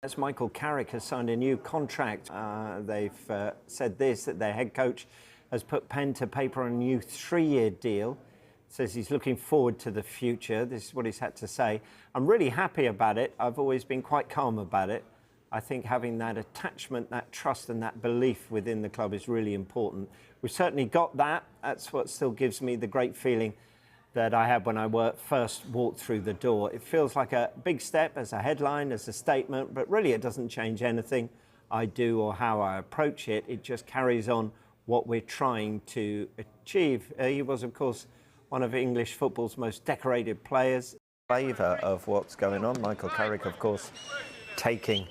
As Michael Carrick has signed a new contract, they've said that their head coach has put pen to paper on a new 3-year deal. Says he's looking forward to the future. This is what he's had to say. I'm really happy about it. I've always been quite calm about it. I think having that attachment, that trust and that belief within the club is really important. We've certainly got that. That's what still gives me the great feeling that I had when I first walked through the door. It feels like a big step as a headline, as a statement, but really it doesn't change anything I do or how I approach it. It just carries on what we're trying to achieve. He was, of course, one of English football's most decorated players. Flavour of what's going on. Michael Carrick, of course, taking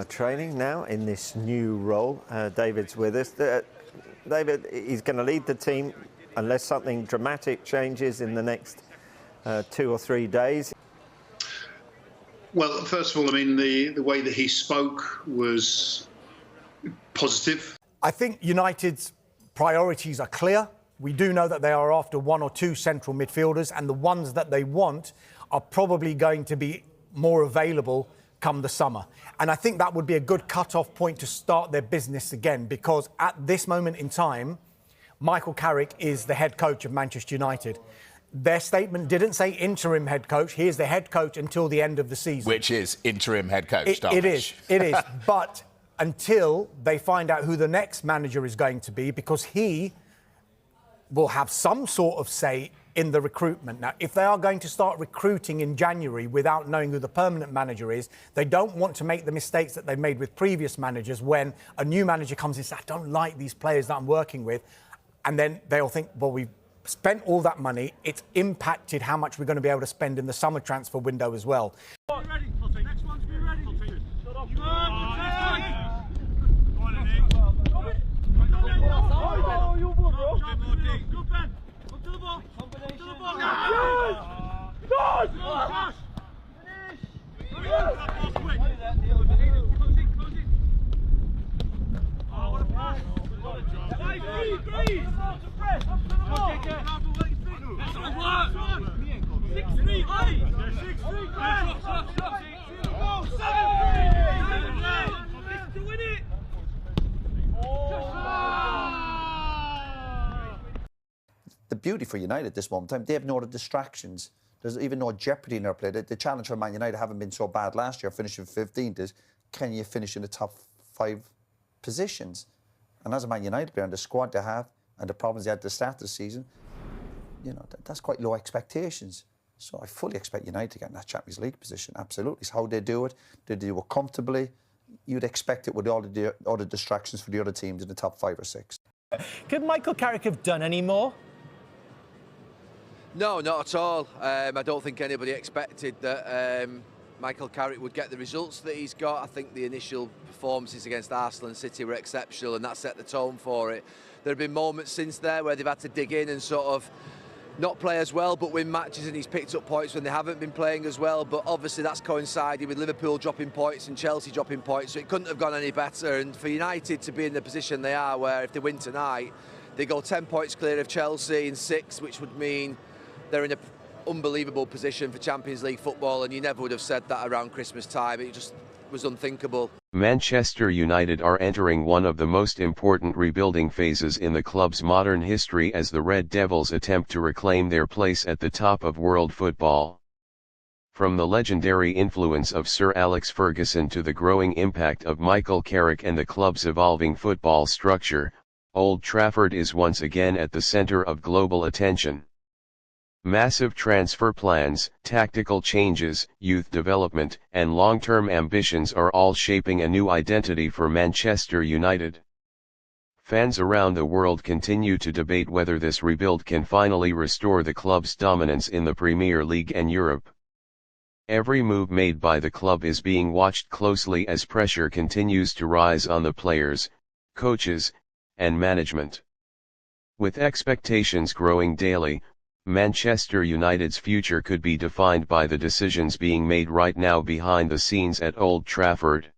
training now in this new role. David's with us. David, he's going to lead the team unless something dramatic changes in the next 2 or 3 days. Well, first of all, I mean, the way that he spoke was positive. I think United's priorities are clear. We do know that they are after 1 or 2 central midfielders, and the ones that they want are probably going to be more available come the summer. And I think that would be a good cut-off point to start their business again, because at this moment in time, Michael Carrick is the head coach of Manchester United. Their statement didn't say interim head coach. He is the head coach until the end of the season. Which is interim head coach, It is. But until they find out who the next manager is going to be, because he will have some sort of say in the recruitment. Now, if they are going to start recruiting in January without knowing who the permanent manager is, they don't want to make the mistakes that they made with previous managers when a new manager comes in and says, I don't like these players that I'm working with. And then they'll think, well, we've spent all that money. It's impacted how much we're going to be able to spend in the summer transfer window as well. Next one's be ready. The beauty for United at this moment in time, they have no other distractions. There's even no jeopardy in their play. The challenge for Man United, having been so bad last year, finishing 15th, is can you finish in the top 5 positions? And as a Man United player, and the squad they have, and the problems they had at the start of the season, you know, that's quite low expectations. So I fully expect United to get in that Champions League position, absolutely. It's how they do it. They do it comfortably. You'd expect it with all the other distractions for the other teams in the top 5 or 6. Could Michael Carrick have done any more? No, not at all. I don't think anybody expected that Michael Carrick would get the results that he's got. I think the initial performances against Arsenal and City were exceptional, and that set the tone for it. There have been moments since there where they've had to dig in and sort of not play as well, but win matches, and he's picked up points when they haven't been playing as well. But obviously that's coincided with Liverpool dropping points and Chelsea dropping points, so it couldn't have gone any better. And for United to be in the position they are, where if they win tonight, they go 10 points clear of Chelsea in 6, which would mean they're in an unbelievable position for Champions League football, and you never would have said that around Christmas time. It just was unthinkable. Manchester United are entering one of the most important rebuilding phases in the club's modern history as the Red Devils attempt to reclaim their place at the top of world football. From the legendary influence of Sir Alex Ferguson to the growing impact of Michael Carrick and the club's evolving football structure, Old Trafford is once again at the center of global attention. Massive transfer plans, tactical changes, youth development, and long-term ambitions are all shaping a new identity for Manchester United. Fans around the world continue to debate whether this rebuild can finally restore the club's dominance in the Premier League and Europe. Every move made by the club is being watched closely as pressure continues to rise on the players, coaches, and management. With expectations growing daily, Manchester United's future could be defined by the decisions being made right now behind the scenes at Old Trafford.